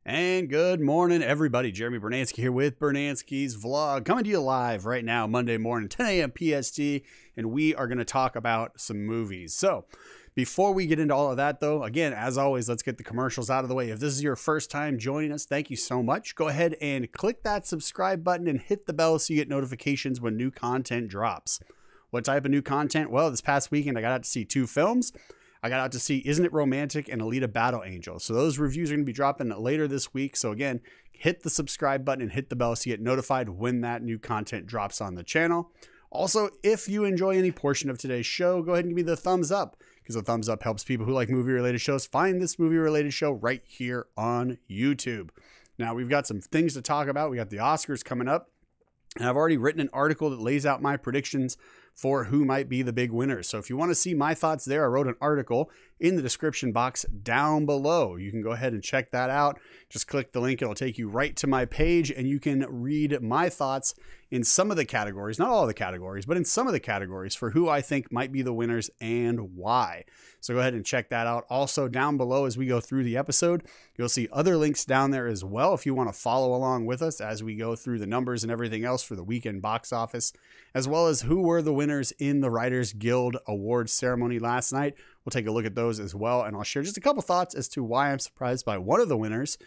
And good morning, everybody. Jeremy Brunansky here with Brunansky's Vlog, coming to you live right now, Monday morning, 10 a.m. PST, and we are going to talk about some movies. So, before we get into all of that, though, again, as always, let's get the commercials out of the way. If this is your first time joining us, thank you so much. Go ahead and click that subscribe button and hit the bell so you get notifications when new content drops. What type of new content? Well, this past weekend, I got out to see two films. I got out to see Isn't It Romantic and Alita Battle Angel. So those reviews are going to be dropping later this week. So again, hit the subscribe button and hit the bell so you get notified when that new content drops on the channel. Also, if you enjoy any portion of today's show, go ahead and give me the thumbs up, because the thumbs up helps people who like movie-related shows find this movie-related show right here on YouTube. Now, we've got some things to talk about. We got the Oscars coming up, and I've already written an article that lays out my predictions for who might be the big winners. So if you want to see my thoughts there, I wrote an article in the description box down below. You can go ahead and check that out. Just click the link. It'll take you right to my page, and you can read my thoughts in some of the categories, not all of the categories, but in some of the categories for who I think might be the winners and why. So go ahead and check that out. Also down below, as we go through the episode, you'll see other links down there as well if you want to follow along with us as we go through the numbers and everything else for the weekend box office, as well as who were the winners in the Writers Guild Awards ceremony last night. We'll take a look at those as well, and I'll share just a couple thoughts as to why I'm surprised by one of the winners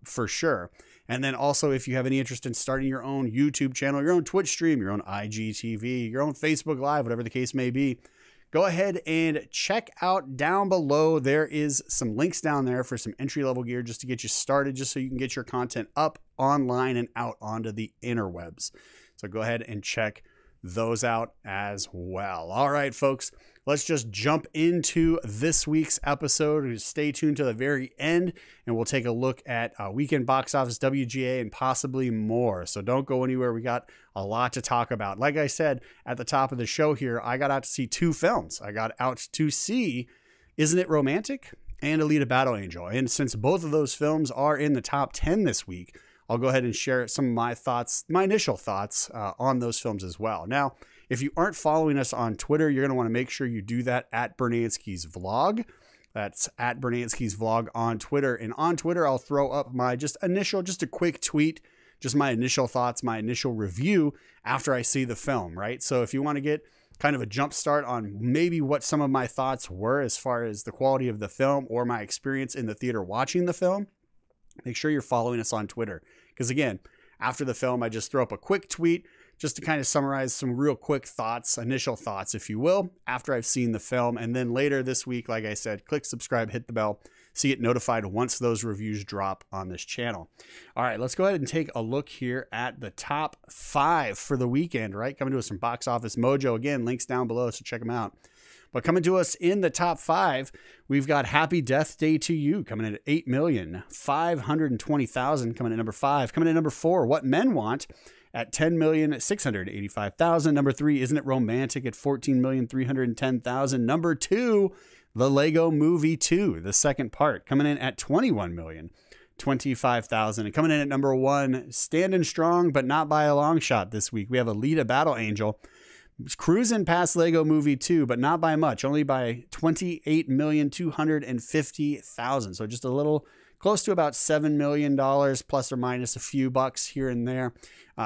for sure. And then also, if you have any interest in starting your own YouTube channel, your own Twitch stream, your own IGTV, your own Facebook Live, whatever the case may be, go ahead and check out down below. There is some links down there for some entry-level gear just to get you started, just so you can get your content up online and out onto the interwebs. So go ahead and check those out as well. All right, folks, let's just jump into this week's episode. Stay tuned to the very end, and we'll take a look at weekend box office, WGA, and possibly more. So don't go anywhere. We got a lot to talk about. Like I said at the top of the show here, I got out to see two films. I got out to see Isn't It Romantic and Alita Battle Angel. And since both of those films are in the top 10 this week, I'll go ahead and share some of my thoughts, my initial thoughts on those films as well. Now, if you aren't following us on Twitter, you're going to want to make sure you do that at Brunansky's Vlog. That's at Brunansky's Vlog on Twitter. And on Twitter, I'll throw up my just a quick tweet, just my initial thoughts, my initial review after I see the film, right? So if you want to get kind of a jump start on maybe what some of my thoughts were as far as the quality of the film or my experience in the theater watching the film, make sure you're following us on Twitter. Because again, after the film, I just throw up a quick tweet just to kind of summarize some real quick thoughts, initial thoughts, if you will, after I've seen the film. And then later this week, like I said, click subscribe, hit the bell, so you get notified once those reviews drop on this channel. All right, let's go ahead and take a look here at the top 5 for the weekend, right? Coming to us from Box Office Mojo. Again, links down below, so check them out. But coming to us in the top 5, we've got Happy Death Day to You coming in at 8,520,000 coming at number 5. Coming in at number 4, What Men Want at 10,685,000. Number 3, Isn't It Romantic at 14,310,000. Number 2, The Lego Movie 2, the second part, coming in at 21,025,000. And coming in at number 1, standing strong but not by a long shot this week, we have Alita Battle Angel. Cruising past Lego Movie 2, but not by much, only by 28,250,000. So just a little close to about $7 million, plus or minus a few bucks here and there.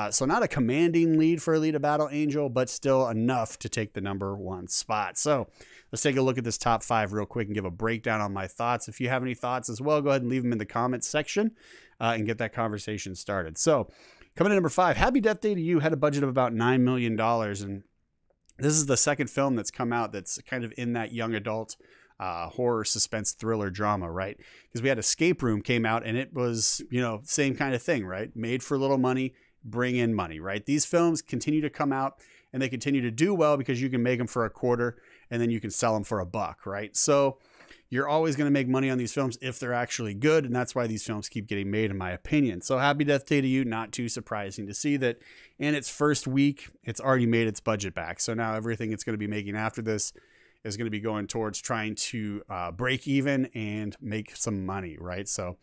So not a commanding lead for Alita Battle Angel, but still enough to take the number 1 spot. So let's take a look at this top 5 real quick and give a breakdown on my thoughts. If you have any thoughts as well, go ahead and leave them in the comments section and get that conversation started. So coming in at number 5, Happy Death Day to You had a budget of about $9 million, and this is the second film that's come out that's kind of in that young adult horror, suspense, thriller, drama, right? Because we had Escape Room came out, and it was, same kind of thing, right? Made for little money, bring in money, right? These films continue to come out, and they continue to do well because you can make them for a quarter, and then you can sell them for $1, right? So you're always going to make money on these films if they're actually good, and that's why these films keep getting made, in my opinion. So Happy Death Day to You, not too surprising to see that in its first week, it's already made its budget back. So now everything it's going to be making after this is going to be going towards trying to break even and make some money, right? So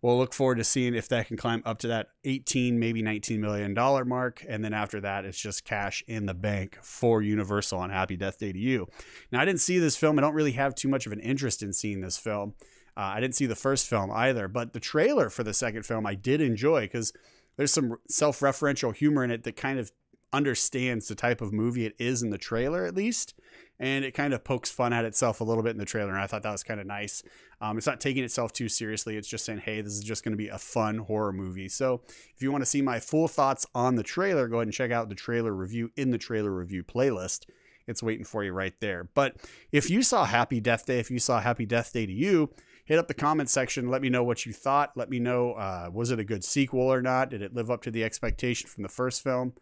we'll look forward to seeing if that can climb up to that 18, maybe $19 million mark. And then after that, it's just cash in the bank for Universal on Happy Death Day to You. Now, I didn't see this film. I don't really have too much of an interest in seeing this film. I didn't see the first film either, but the trailer for the second film I did enjoy because there's some self-referential humor in it that kind of understands the type of movie it is in the trailer, at least. And it kind of pokes fun at itself a little bit in the trailer. And I thought that was kind of nice. It's not taking itself too seriously. It's just saying, hey, this is just going to be a fun horror movie. So if you want to see my full thoughts on the trailer, go ahead and check out the trailer review in the trailer review playlist. It's waiting for you right there. But if you saw Happy Death Day, if you saw Happy Death Day to you, hit up the comment section. Let me know what you thought. Let me know, was it a good sequel or not? Did it live up to the expectation from the first film?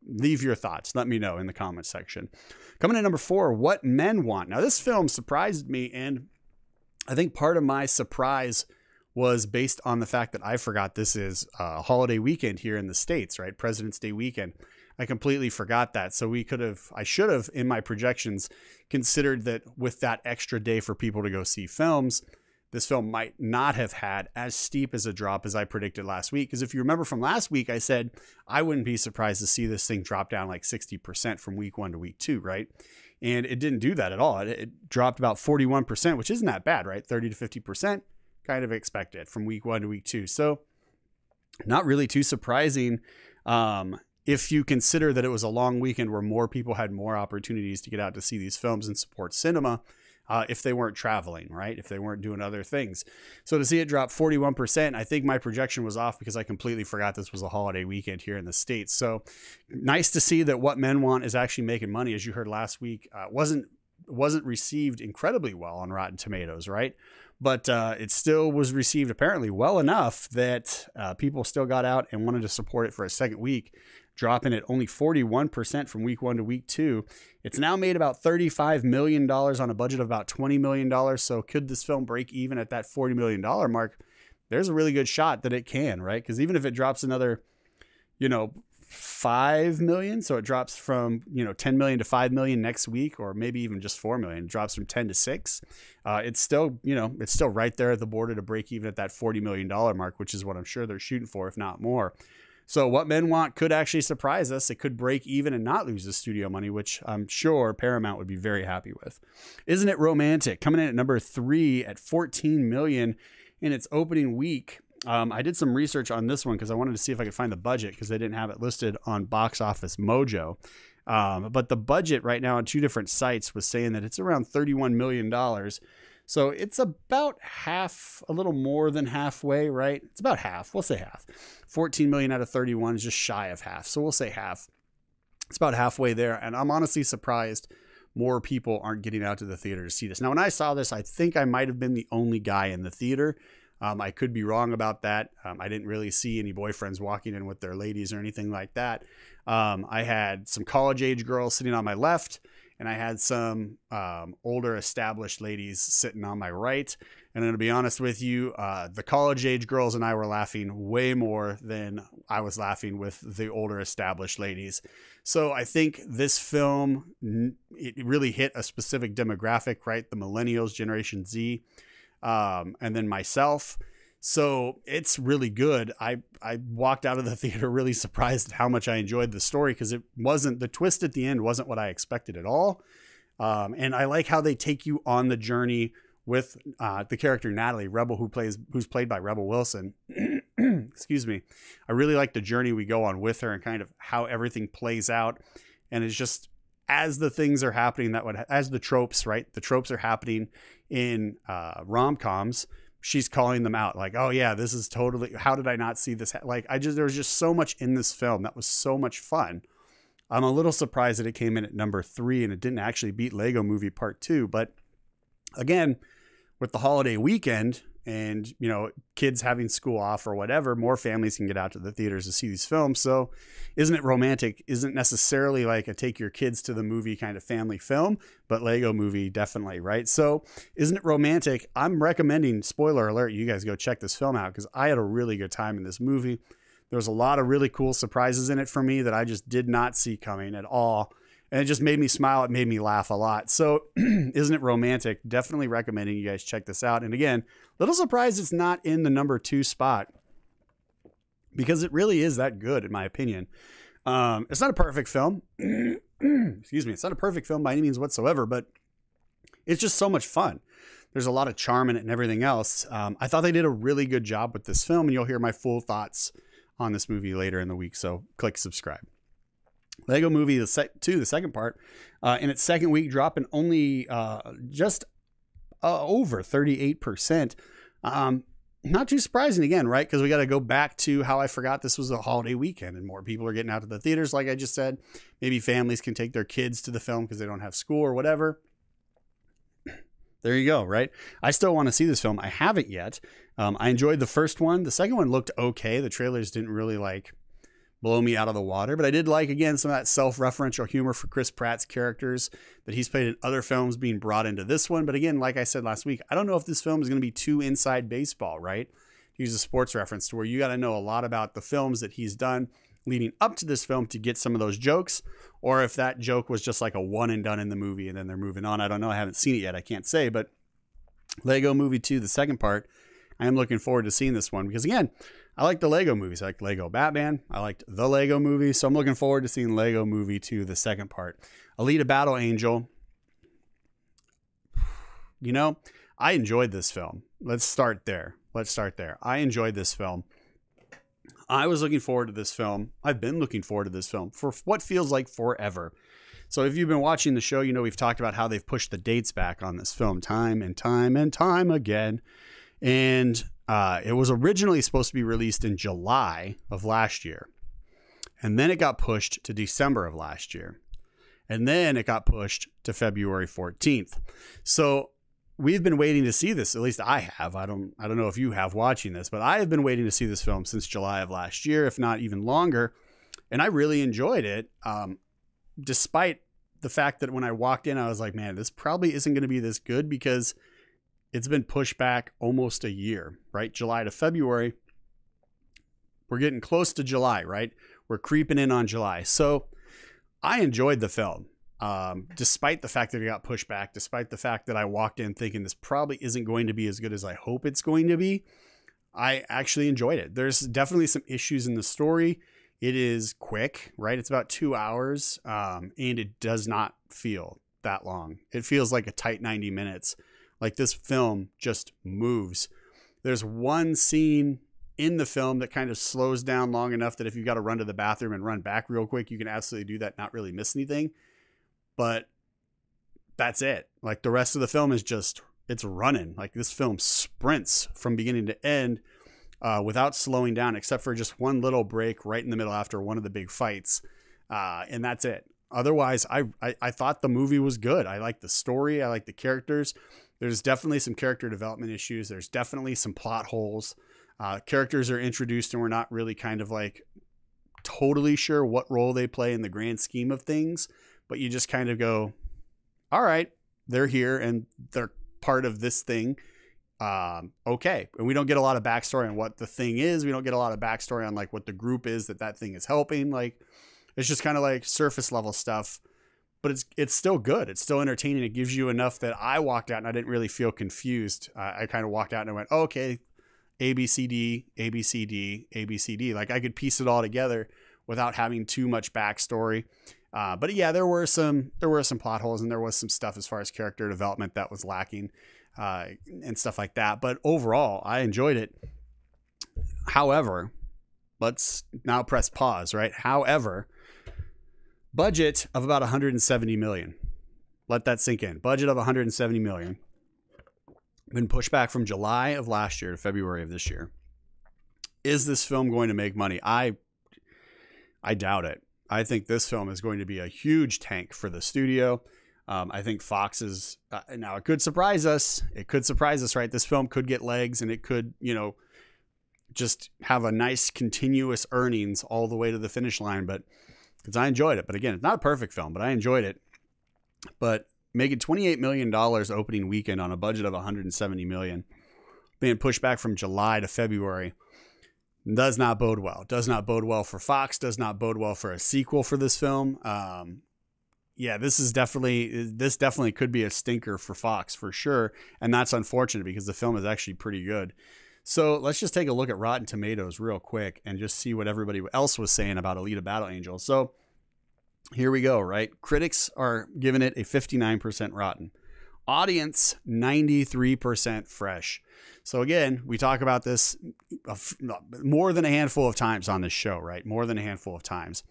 Leave your thoughts. Let me know in the comment section. Coming in number 4, What Men Want. Now, this film surprised me, and I think part of my surprise was based on the fact that I forgot this is a holiday weekend here in the States, right? President's Day weekend. I completely forgot that. So I should have, in my projections, considered that with that extra day for people to go see films, this film might not have had as steep as a drop as I predicted last week. Because if you remember from last week, I said I wouldn't be surprised to see this thing drop down like 60% from week 1 to week 2, right? And it didn't do that at all. It dropped about 41%, which isn't that bad, right? 30 to 50%, kind of expected from week 1 to week 2. So not really too surprising if you consider that it was a long weekend where more people had more opportunities to get out to see these films and support cinema. If they weren't traveling, right? If they weren't doing other things. So to see it drop 41%, I think my projection was off because I completely forgot this was a holiday weekend here in the States. So nice to see that What Men Want is actually making money. As you heard last week, wasn't received incredibly well on Rotten Tomatoes, right? But it still was received apparently well enough that people still got out and wanted to support it for a second week, dropping at only 41% from week 1 to week 2. It's now made about $35 million on a budget of about $20 million. So could this film break even at that $40 million mark? There's a really good shot that it can, right? Because even if it drops another, 5 million, so it drops from 10 million to 5 million next week, or maybe even just 4 million, it drops from 10 to 6. It's still it's still right there at the border to break even at that $40 million mark, which is what I'm sure they're shooting for, if not more. So What Men Want could actually surprise us. It could break even and not lose the studio money, which I'm sure Paramount would be very happy with. Isn't It Romantic? Coming in at number 3 at 14 million in its opening week. I did some research on this one because I wanted to see if I could find the budget because they didn't have it listed on Box Office Mojo. But the budget right now on 2 different sites was saying that it's around $31 million. So it's about half, a little more than halfway, right? It's about half. We'll say half. 14 million out of 31 is just shy of half. So we'll say half. It's about halfway there. And I'm honestly surprised more people aren't getting out to the theater to see this. Now, when I saw this, I think I might have been the only guy in the theater. I could be wrong about that. I didn't really see any boyfriends walking in with their ladies or anything like that. I had some college age girls sitting on my left, and I had some older established ladies sitting on my right. And I'm going to be honest with you, the college age girls and I were laughing way more than I was laughing with the older established ladies. So I think this film, it really hit a specific demographic, right? The millennials, Generation Z, and then myself. So it's really good. I walked out of the theater really surprised at how much I enjoyed the story, because the twist at the end wasn't what I expected at all. And I like how they take you on the journey with the character Natalie Rebel, who's played by Rebel Wilson. Excuse me. I really like the journey we go on with her and kind of how everything plays out. And it's just, as the things are happening, as the tropes, right? The tropes are happening in rom-coms. She's calling them out like, oh yeah, this is totally, how did I not see this? Like, there was just so much in this film that was so much fun. I'm a little surprised that it came in at number 3 and it didn't actually beat Lego Movie Part 2. But again, with the holiday weekend and, kids having school off or whatever, more families can get out to the theaters to see these films. So Isn't It Romantic isn't necessarily like a take your kids to the movie kind of family film, but Lego Movie definitely, right? So Isn't It Romantic? I'm recommending, spoiler alert, you guys go check this film out, because I had a really good time in this movie. There was a lot of really cool surprises in it for me that I just did not see coming at all. And it just made me smile. It made me laugh a lot. So Isn't It Romantic? Definitely recommending you guys check this out. And again, little surprised it's not in the number 2 spot, because it really is that good, in my opinion. It's not a perfect film. Excuse me. It's not a perfect film by any means whatsoever, but it's just so much fun. there's a lot of charm in it and everything else. I thought they did a really good job with this film, and you'll hear my full thoughts on this movie later in the week. So click subscribe. Lego Movie 2, the second part, in its second week, dropping only just over 38%. Not too surprising again, right? Because we got to go back to how I forgot this was a holiday weekend and more people are getting out to the theaters, like I just said. Maybe families can take their kids to the film because they don't have school or whatever. There you go, right? I still want to see this film. I haven't yet. I enjoyed the first one. The second one looked okay. The trailers didn't really blow me out of the water, but I did like, again, some of that self-referential humor for Chris Pratt's characters that he's played in other films being brought into this one. But again, like I said last week, I don't know if this film is going to be too inside baseball, right? Use a sports reference to where you got to know a lot about the films that he's done leading up to this film to get some of those jokes, or if that joke was just like a one and done in the movie and then they're moving on. I don't know. I haven't seen it yet. I can't say, but Lego Movie 2, the second part, I am looking forward to seeing this one because, again, I like the Lego movies. I like Lego Batman. I liked the Lego movie. So I'm looking forward to seeing Lego Movie 2, the second part. Alita Battle Angel. You know, I enjoyed this film. Let's start there. I enjoyed this film. I was looking forward to this film. I've been looking forward to this film for what feels like forever. So if you've been watching the show, you know we've talked about how they've pushed the dates back on this film time and time and time again. And it was originally supposed to be released in July of last year. And then it got pushed to December of last year. And then it got pushed to February 14th. So we've been waiting to see this. At least I have. I don't know if you have watching this, but I have been waiting to see this film since July of last year, if not even longer. And I really enjoyed it. Despite the fact that when I walked in, I was like, man, this probably isn't going to be this good because it's been pushed back almost a year, right? July to February. We're getting close to July, right? We're creeping in on July. So I enjoyed the film, despite the fact that it got pushed back, despite the fact that I walked in thinking this probably isn't going to be as good as I hope it's going to be. I actually enjoyed it. There's definitely some issues in the story. It is quick, right? It's about 2 hours, and it does not feel that long. It feels like a tight 90 minutes. Like this film just moves. There's one scene in the film that kind of slows down long enough that if you've got to run to the bathroom and run back real quick, you can absolutely do that, not really miss anything. But that's it. Like the rest of the film is just, it's running. Like this film sprints from beginning to end without slowing down, except for just one little break right in the middle after one of the big fights. And that's it. Otherwise, I thought the movie was good. I like the story. I like the characters. There's definitely some character development issues. There's definitely some plot holes. Characters are introduced and we're not really kind of like totally sure what role they play in the grand scheme of things, but you just kind of go, all right, they're here and they're part of this thing. Okay. And we don't get a lot of backstory on what the thing is. We don't get a lot of backstory on like what the group is that thing is helping. Like it's just kind of like surface level stuff. But it's still good. It's still entertaining. It gives you enough that I walked out and I didn't really feel confused. I kind of walked out and I went, oh, okay, A, B, C, D, A, B, C, D, A, B, C, D. Like I could piece it all together without having too much backstory. But yeah, there were some plot holes and there was some stuff as far as character development that was lacking and stuff like that. But overall, I enjoyed it. However, let's now press pause, right? However, budget of about 170 million. Let that sink in. Budget of 170 million. Been pushed back from July of last year to February of this year. Is this film going to make money? I doubt it. I think this film is going to be a huge tank for the studio. I think Fox is now it could surprise us. It could surprise us, right? This film could get legs and it could, just have a nice continuous earnings all the way to the finish line. But because I enjoyed it. But again, it's not a perfect film, but I enjoyed it. But making $28 million opening weekend on a budget of $170 million, being pushed back from July to February, does not bode well. Does not bode well for Fox. Does not bode well for a sequel for this film. Yeah, this definitely could be a stinker for Fox for sure. And that's unfortunate because the film is actually pretty good. So let's just take a look at Rotten Tomatoes real quick and just see what everybody else was saying about Alita Battle Angel. So here we go, right? Critics are giving it a 59% rotten. Audience, 93% fresh. So again, we talk about this more than a handful of times on this show, right? More than a handful of times.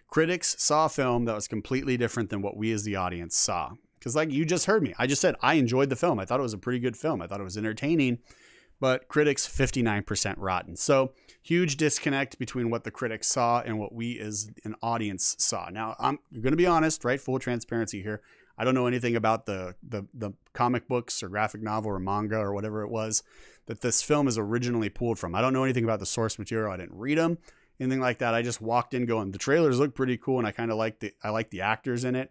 Critics saw a film that was completely different than what we as the audience saw. Because like you just heard me, I just said I enjoyed the film. I thought it was a pretty good film. I thought it was entertaining, but critics 59% rotten. So huge disconnect between what the critics saw and what we as an audience saw. Now, I'm going to be honest, right? Full transparency here. I don't know anything about the comic books or graphic novel or manga or whatever it was that this film is originally pulled from. I don't know anything about the source material. I didn't read them, anything like that. I just walked in going, the trailers look pretty cool, and I kind of like the actors in it,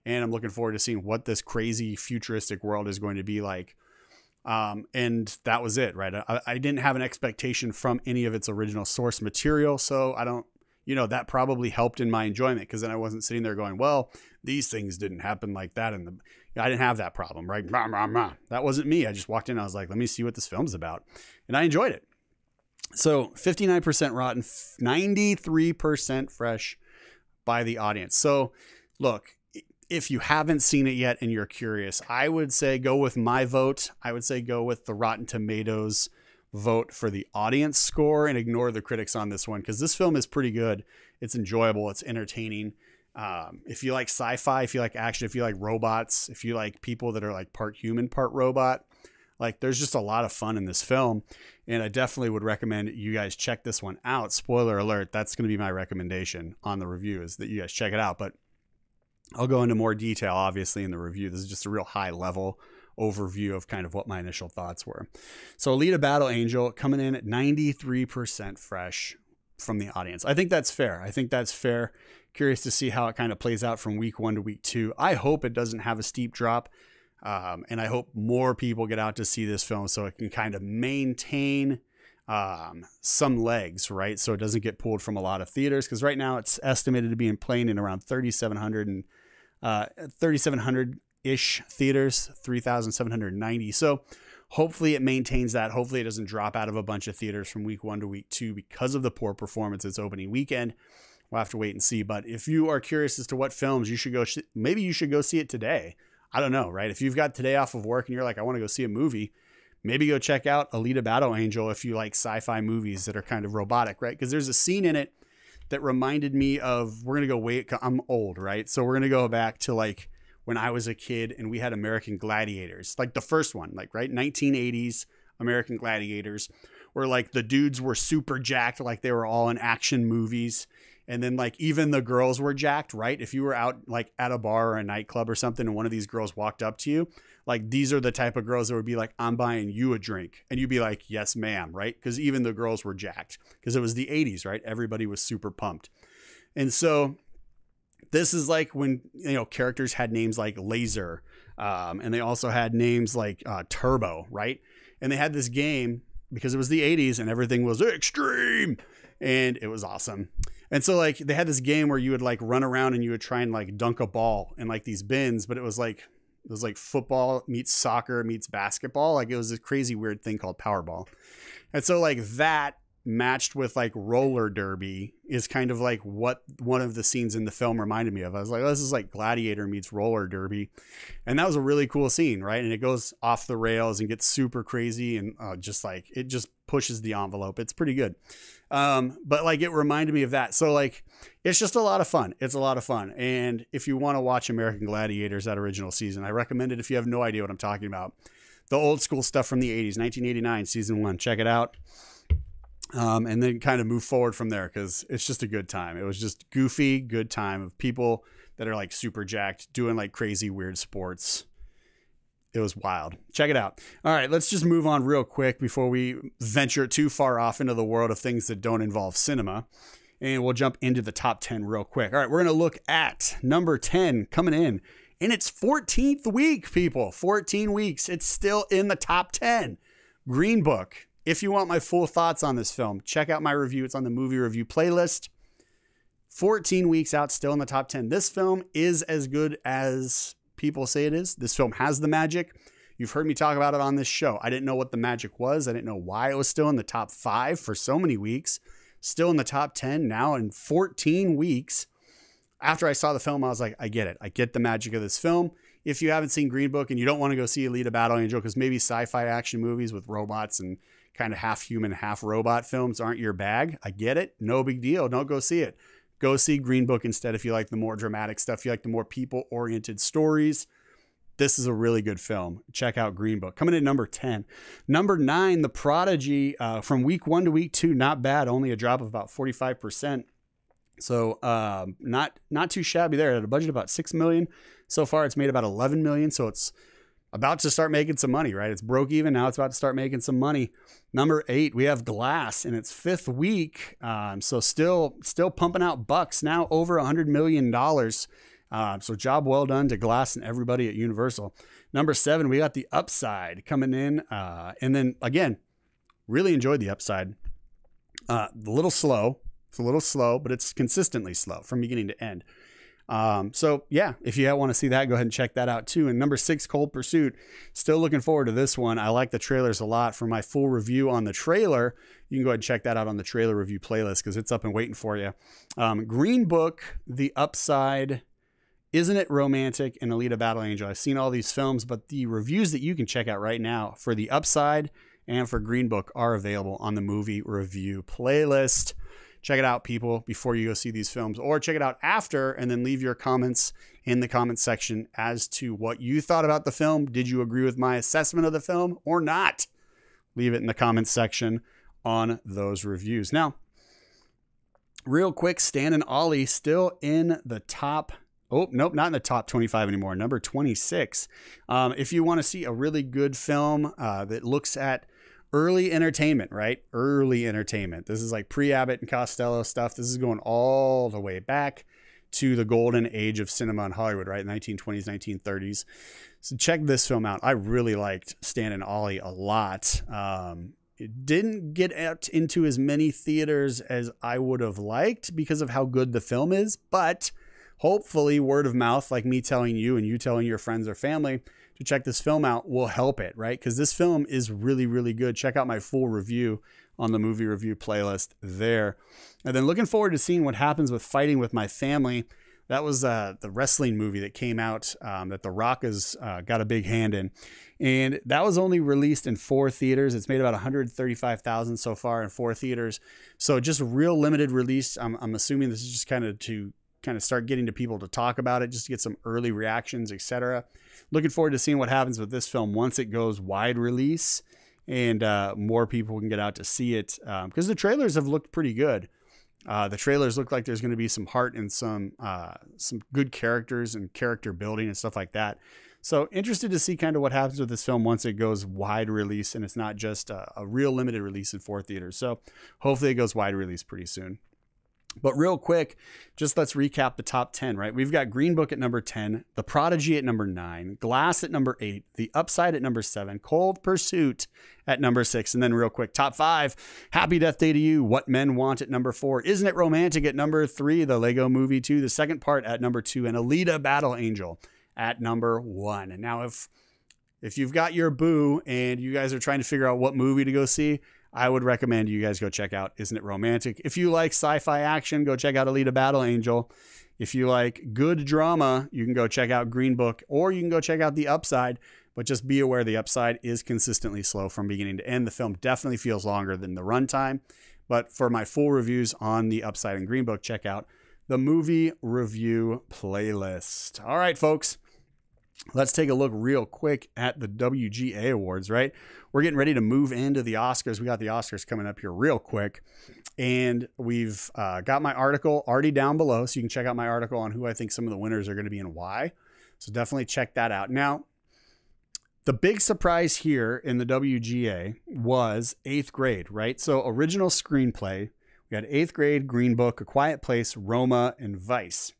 and I'm looking forward to seeing what this crazy futuristic world is going to be like. And that was it, right? I didn't have an expectation from any of its original source material, so I don't, that probably helped in my enjoyment, because then I wasn't sitting there going, well, these things didn't happen like that. I didn't have that problem, right? That wasn't me. I just walked in and I was like, let me see what this film's about. And I enjoyed it. So 59% rotten, 93% fresh by the audience. So look, if you haven't seen it yet and you're curious, I would say go with my vote. I would say go with the Rotten Tomatoes vote for the audience score and ignore the critics on this one, because this film is pretty good. It's enjoyable. It's entertaining. If you like sci-fi, if you like action, if you like robots, if you like people that are like part human, part robot, like there's just a lot of fun in this film. And I definitely would recommend you guys check this one out. Spoiler alert, that's going to be my recommendation on the review, is that you guys check it out. But I'll go into more detail, obviously, in the review. This is just a real high level overview of kind of what my initial thoughts were. So Alita Battle Angel coming in at 93% fresh from the audience. I think that's fair. Curious to see how it kind of plays out from week 1 to week 2. I hope it doesn't have a steep drop. And I hope more people get out to see this film so it can kind of maintain some legs, right? So it doesn't get pulled from a lot of theaters, because right now it's estimated to be playing in around 3,700-ish theaters, 3,790. So hopefully it maintains that. Hopefully it doesn't drop out of a bunch of theaters from week 1 to week 2 because of the poor performance its opening weekend. We'll have to wait and see. But if you are curious as to what films you should go, maybe you should go see it today. I don't know, right? If you've got today off of work and you're like, I want to go see a movie, maybe go check out Alita Battle Angel if you like sci-fi movies that are kind of robotic, right? Because there's a scene in it that reminded me of, I'm old, right? So we're going to go back to like when I was a kid and we had American Gladiators, like the first one, like, right? 1980s American Gladiators, where like the dudes were super jacked, like they were all in action movies. And then like even the girls were jacked, right? If you were out like at a bar or a nightclub or something and one of these girls walked up to you, like these are the type of girls that would be like, I'm buying you a drink. And you'd be like, yes, ma'am, right? Because even the girls were jacked, because it was the 80s, right? Everybody was super pumped. And so this is like when, characters had names like Laser, and they also had names like Turbo, right? And they had this game because it was the 80s and everything was extreme and it was awesome. And so like they had this game where you would like run around and you would try and like dunk a ball in like these bins, but it was like football meets soccer meets basketball. Like it was this crazy weird thing called Powerball. And so like that matched with like roller derby is kind of like what one of the scenes in the film reminded me of. I was like, oh, this is like Gladiator meets roller derby. And that was a really cool scene, right? And it goes off the rails and gets super crazy and just like it just pushes the envelope. It's pretty good. But like it reminded me of that. So like it's just a lot of fun. It's a lot of fun. And if you want to watch American Gladiators, that original season, I recommend it if you have no idea what I'm talking about. The old school stuff from the 80s, 1989 season 1. Check it out. And then kind of move forward from there, because it's just a good time. It was just goofy, good time of people that are like super jacked doing like crazy, weird sports. It was wild. Check it out. All right, let's just move on real quick before we venture too far off into the world of things that don't involve cinema. And we'll jump into the top 10 real quick. All right, we're going to look at number 10 coming in its 14th week, people. 14 weeks. It's still in the top 10. Green Book. If you want my full thoughts on this film, check out my review. It's on the movie review playlist. 14 weeks out, still in the top 10. This film is as good as people say it is. This film has the magic. You've heard me talk about it on this show. I didn't know what the magic was. I didn't know why it was still in the top 5 for so many weeks. Still in the top 10 now in 14 weeks. After I saw the film, I was like, I get it. I get the magic of this film. if you haven't seen Green Book and you don't want to go see Alita Battle Angel, because maybe sci-fi action movies with robots and kind of half human, half robot films aren't your bag, I get it. No big deal. Don't go see it. Go see Green Book instead if you like the more dramatic stuff. You like the more people-oriented stories. This is a really good film. Check out Green Book. Coming in number 10. Number 9, The Prodigy. From week 1 to week 2, not bad. Only a drop of about 45%. So not too shabby there. At a budget of about $6 million. So far, it's made about $11 million. So it's about to start making some money, right? It's broke even. Now it's about to start making some money. Number 8, we have Glass in its 5th week. So still pumping out bucks, now over $100 million. So job well done to Glass and everybody at Universal. Number 7, we got The Upside coming in. And then again, really enjoyed The Upside. A little slow. It's a little slow, but it's consistently slow from beginning to end. So yeah, if you want to see that, go ahead and check that out too. And number 6, Cold Pursuit. Still looking forward to this one. I like the trailers a lot. For my full review on the trailer, you can go ahead and check that out on the trailer review playlist because it's up and waiting for you. Green Book, The Upside, Isn't It Romantic, and Alita Battle Angel. I've seen all these films, but the reviews that you can check out right now for The Upside and for Green Book are available on the movie review playlist. Check it out, people, before you go see these films, or check it out after and then leave your comments in the comments section as to what you thought about the film. Did you agree with my assessment of the film or not? Leave it in the comments section on those reviews. Now, real quick, Stan and Ollie still in the top. Oh, nope, not in the top 25 anymore. Number 26. If you want to see a really good film that looks at early entertainment, right? Early entertainment. This is like pre-Abbott and Costello stuff. This is going all the way back to the golden age of cinema in Hollywood, right? 1920s, 1930s. So check this film out. I really liked Stan and Ollie a lot. It didn't get out into as many theaters as I would have liked because of how good the film is, but hopefully word of mouth, like me telling you and you telling your friends or family to check this film out, will help it, right? Because this film is really, really good. Check out my full review on the movie review playlist there. And then looking forward to seeing what happens with Fighting with My Family. That was the wrestling movie that came out that The Rock has got a big hand in. And that was only released in 4 theaters. It's made about $135,000 so far in 4 theaters. So just real limited release. I'm assuming this is just kind of start getting to people to talk about it, just to get some early reactions, etc. Looking forward to seeing what happens with this film once it goes wide release and more people can get out to see it, because the trailers have looked pretty good. The trailers look like there's going to be some heart and some good characters and character building and stuff like that. So interested to see kind of what happens with this film once it goes wide release and it's not just a real limited release in 4 theaters. So hopefully it goes wide release pretty soon. But real quick, just let's recap the top 10, right? We've got Green Book at number 10, The Prodigy at number 9, Glass at number 8, The Upside at number 7, Cold Pursuit at number 6. And then real quick, top 5, Happy Death Day to You, What Men Want at number 4, Isn't It Romantic at number 3, The Lego Movie 2, the second part at number 2, and Alita Battle Angel at number 1. And now if you've got your boo and you guys are trying to figure out what movie to go see, I would recommend you guys go check out Isn't It Romantic. If you like sci-fi action, go check out Alita Battle Angel. If you like good drama, you can go check out Green Book, or you can go check out The Upside. But just be aware The Upside is consistently slow from beginning to end. The film definitely feels longer than the runtime. But for my full reviews on The Upside and Green Book, check out the movie review playlist. All right, folks. Let's take a look real quick at the WGA Awards, right? We're getting ready to move into the Oscars. We got the Oscars coming up here real quick. And we've got my article already down below. So you can check out my article on who I think some of the winners are going to be and why. So definitely check that out. Now, the big surprise here in the WGA was 8th grade, right? So original screenplay. We had 8th grade, Green Book, A Quiet Place, Roma, and Vice.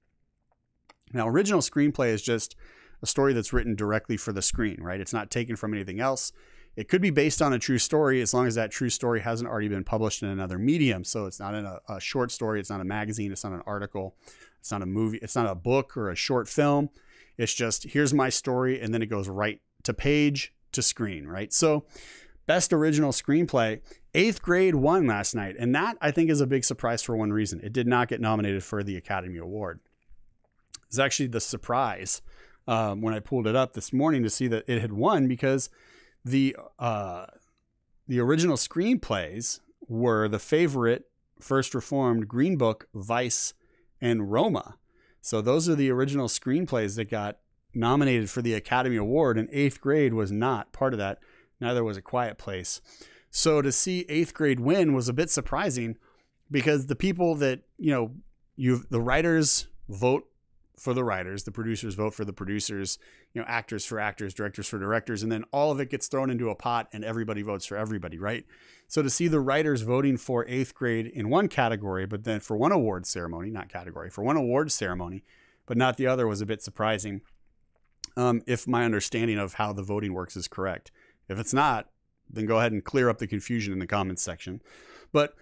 Now, original screenplay is just a story that's written directly for the screen, right? It's not taken from anything else. It could be based on a true story as long as that true story hasn't already been published in another medium. So it's not in a short story. It's not a magazine. It's not an article. It's not a movie. It's not a book or a short film. It's just, here's my story. And then it goes right to page to screen, right? So best original screenplay, 8th grade won last night. And that I think is a big surprise for one reason. It did not get nominated for the Academy Award. It's actually the surprise when I pulled it up this morning to see that it had won, because the original screenplays were The Favorite, First Reformed, Green Book, Vice, and Roma. So those are the original screenplays that got nominated for the Academy Award, and Eighth Grade was not part of that. Neither was A Quiet Place. So to see Eighth Grade win was a bit surprising, because the people that, the writers vote for the writers, the producers vote for the producers, actors for actors, directors for directors, and then all of it gets thrown into a pot and everybody votes for everybody, right? So to see the writers voting for Eighth Grade in one category, but then for one award ceremony, not category, for one award ceremony, but not the other, was a bit surprising. If my understanding of how the voting works is correct. If it's not, then go ahead and clear up the confusion in the comments section. But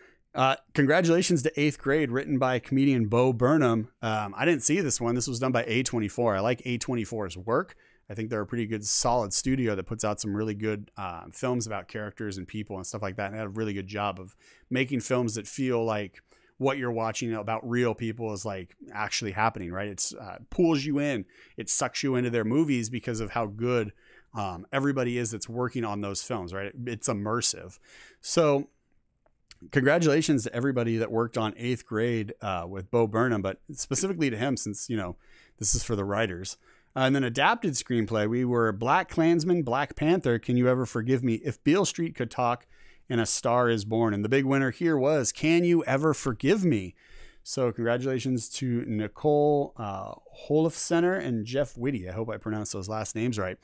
congratulations to Eighth Grade, written by comedian Bo Burnham. I didn't see this one. This was done by A24. I like A24's work. I think they're a pretty good, solid studio that puts out some really good films about characters and people and stuff like that. And they had a really good job of making films that feel like what you're watching about real people is like actually happening, right? It's pulls you in. It sucks you into their movies because of how good everybody is that's working on those films, right? It's immersive. So congratulations to everybody that worked on Eighth Grade with Bo Burnham, but specifically to him, since, this is for the writers. And then adapted screenplay, we were Black Klansman, Black Panther, Can You Ever Forgive Me, If Beale Street Could Talk, and A Star Is Born. And the big winner here was Can You Ever Forgive Me? So congratulations to Nicole Holofcener and Jeff Whitty. I hope I pronounced those last names right.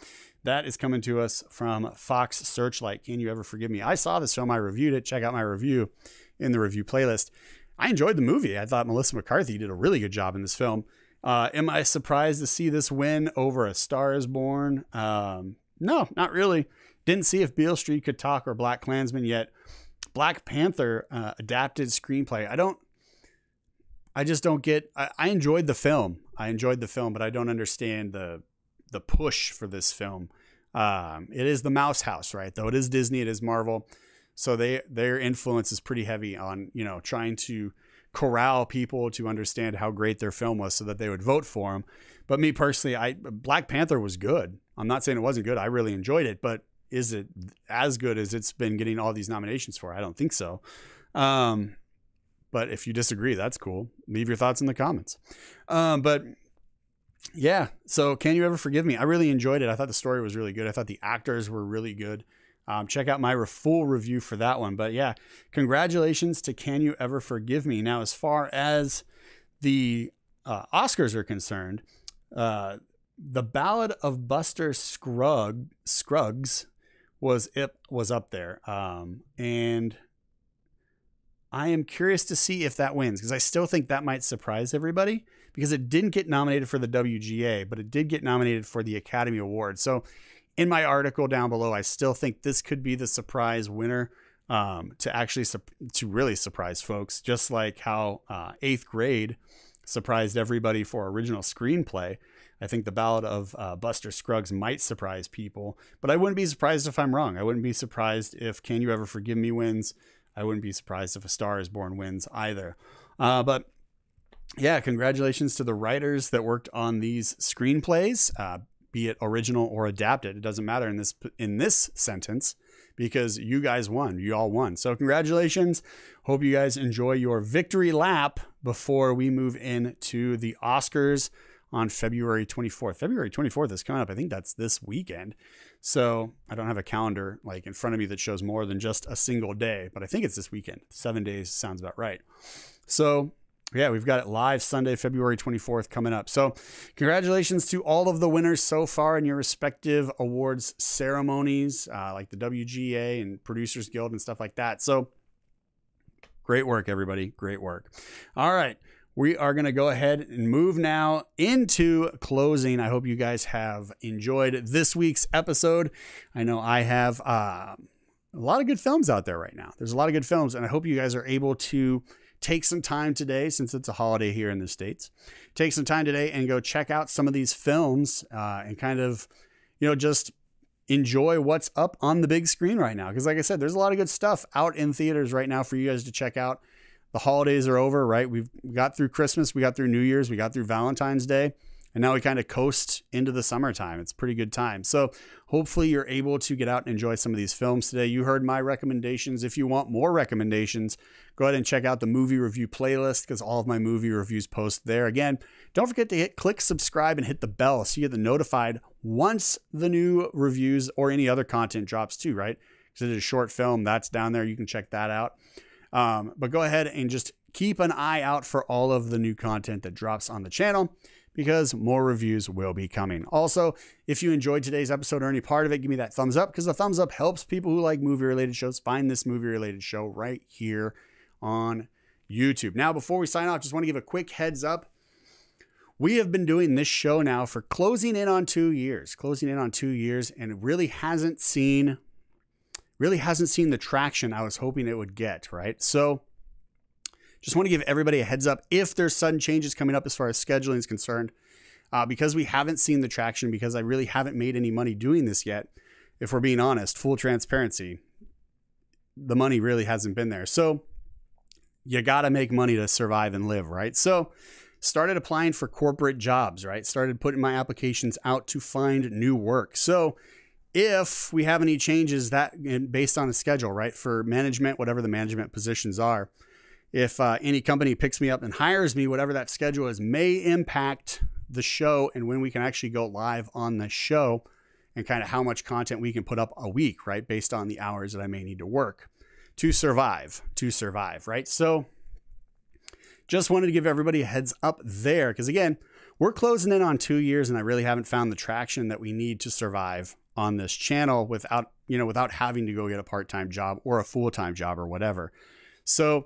That is coming to us from Fox Searchlight. Can You Ever Forgive Me? I saw this film. I reviewed it. Check out my review in the review playlist. I enjoyed the movie. I thought Melissa McCarthy did a really good job in this film. Am I surprised to see this win over A Star Is Born? No, not really. Didn't see If Beale Street Could Talk or Black Klansman yet. Black Panther adapted screenplay. I just don't get. I enjoyed the film. But I don't understand the push for this film. It is the Mouse House, right? Though it is Disney, it is Marvel, so their influence is pretty heavy on trying to corral people to understand how great their film was so that they would vote for them. But me personally, Black Panther was good. I'm not saying it wasn't good. I really enjoyed it, but is it as good as it's been getting all these nominations for? I don't think so. But if you disagree, that's cool. Leave your thoughts in the comments. But yeah, so Can You Ever Forgive Me? I really enjoyed it. I thought the story was really good. I thought the actors were really good. Check out my full review for that one. But yeah, congratulations to Can You Ever Forgive Me? Now, as far as the Oscars are concerned, The Ballad of Buster Scruggs was up there. And I am curious to see if that wins, because I still think that might surprise everybody, because it didn't get nominated for the WGA, but it did get nominated for the Academy Award. So in my article down below, I still think this could be the surprise winner, to really surprise folks, just like how Eighth Grade surprised everybody for original screenplay. I think The Ballad of Buster Scruggs might surprise people, but I wouldn't be surprised if I'm wrong. I wouldn't be surprised if Can You Ever Forgive Me wins. I wouldn't be surprised if A Star Is Born wins either. But yeah, congratulations to the writers that worked on these screenplays, be it original or adapted. It doesn't matter in this sentence, because you guys won. You all won. So congratulations. Hope you guys enjoy your victory lap before we move into the Oscars on February 24th. February 24th is coming up. I think that's this weekend. So I don't have a calendar like in front of me that shows more than just a single day, but I think it's this weekend. 7 days sounds about right. So yeah, we've got it live Sunday, February 24th coming up. So congratulations to all of the winners so far in your respective awards ceremonies, like the WGA and Producers Guild and stuff like that. So great work, everybody. Great work. All right. We are going to go ahead and move now into closing. I hope you guys have enjoyed this week's episode. I know I have a lot of good films out there right now. There's a lot of good films, and I hope you guys are able to take some time today, since it's a holiday here in the States. Take some time today and go check out some of these films and kind of, just enjoy what's up on the big screen right now. Because like I said, there's a lot of good stuff out in theaters right now for you guys to check out. The holidays are over, right? We've got through Christmas, we got through New Year's, we got through Valentine's Day. And now we kind of coast into the summertime. It's a pretty good time. So hopefully you're able to get out and enjoy some of these films today. You heard my recommendations. If you want more recommendations, go ahead and check out the movie review playlist because all of my movie reviews post there. Again, don't forget to click subscribe and hit the bell so you get notified once the new reviews or any other content drops too, right? Because it is a short film that's down there. You can check that out. But go ahead and just keep an eye out for all of the new content that drops on the channel, because more reviews will be coming. Also, if you enjoyed today's episode or any part of it, give me that thumbs up, because the thumbs up helps people who like movie-related shows find this movie-related show right here on YouTube. Now, before we sign off, just want to give a quick heads up. We have been doing this show now for closing in on 2 years, and it really hasn't seen the traction I was hoping it would get, right? So just want to give everybody a heads up if there's sudden changes coming up as far as scheduling is concerned, because we haven't seen the traction, because I really haven't made any money doing this yet. If we're being honest, full transparency, the money really hasn't been there. So you got to make money to survive and live, right? So started applying for corporate jobs, right? Started putting my applications out to find new work. So if we have any changes that based on a schedule, right, for management, whatever the management positions are, if any company picks me up and hires me, whatever that schedule is, may impact the show and when we can actually go live on the show, and kind of how much content we can put up a week, right? Based on the hours that I may need to work to survive, right? So just wanted to give everybody a heads up there, because again, we're closing in on 2 years and I really haven't found the traction that we need to survive on this channel without having to go get a part-time job or a full-time job or whatever. So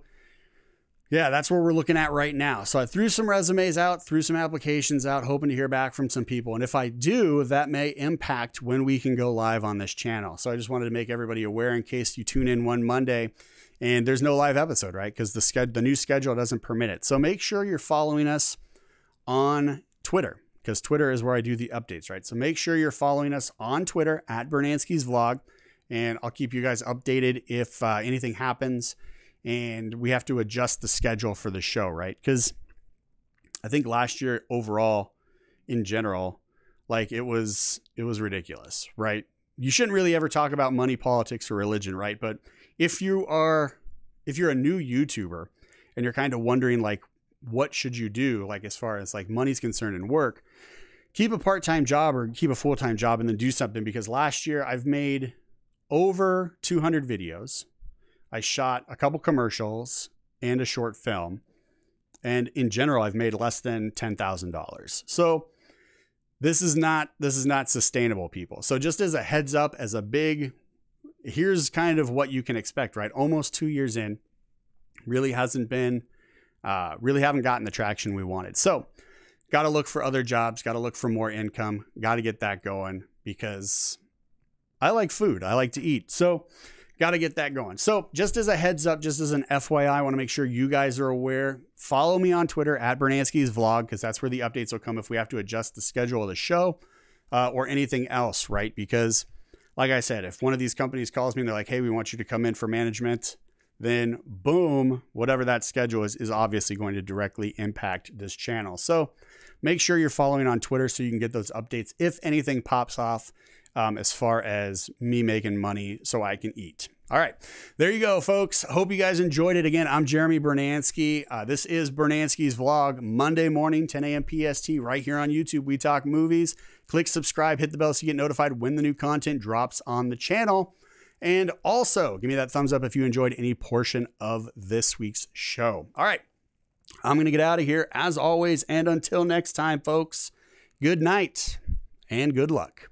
yeah, that's where we're looking at right now. So I threw some resumes out, threw some applications out, hoping to hear back from some people. And if I do, that may impact when we can go live on this channel. So I just wanted to make everybody aware in case you tune in one Monday and there's no live episode, right? Because the new schedule doesn't permit it. So make sure you're following us on Twitter, because Twitter is where I do the updates, right? So make sure you're following us on Twitter at Brunansky's Vlog, and I'll keep you guys updated if anything happens and we have to adjust the schedule for the show, right? Because I think last year overall, in general, like it was ridiculous, right? You shouldn't really ever talk about money, politics, or religion, right? But if you're a new YouTuber and you're kind of wondering like, what should you do? Like, as far as like money's concerned and work, keep a part-time job or keep a full-time job and then do something. Because last year I've made over 200 videos. I shot a couple commercials and a short film. And in general, I've made less than $10,000. So this is not sustainable, people. So just as a heads up, here's kind of what you can expect, right? Almost 2 years in, really haven't gotten the traction we wanted. So got to look for other jobs, got to look for more income, got to get that going, because I like food. I like to eat. So got to get that going. So just as a heads up, just as an FYI, I want to make sure you guys are aware. Follow me on Twitter at Brunansky's Vlog, because that's where the updates will come if we have to adjust the schedule of the show or anything else, right? Because like I said, if one of these companies calls me and they're like, hey, we want you to come in for management, then boom, whatever that schedule is obviously going to directly impact this channel. So make sure you're following on Twitter so you can get those updates if anything pops off as far as me making money so I can eat. All right, there you go, folks. Hope you guys enjoyed it. Again, I'm Jeremy Brunansky. This is Brunansky's Vlog, Monday morning, 10 a.m. PST, right here on YouTube. We talk movies. Click subscribe, hit the bell so you get notified when the new content drops on the channel. And also, give me that thumbs up if you enjoyed any portion of this week's show. All right, I'm going to get out of here as always. And until next time, folks, good night and good luck.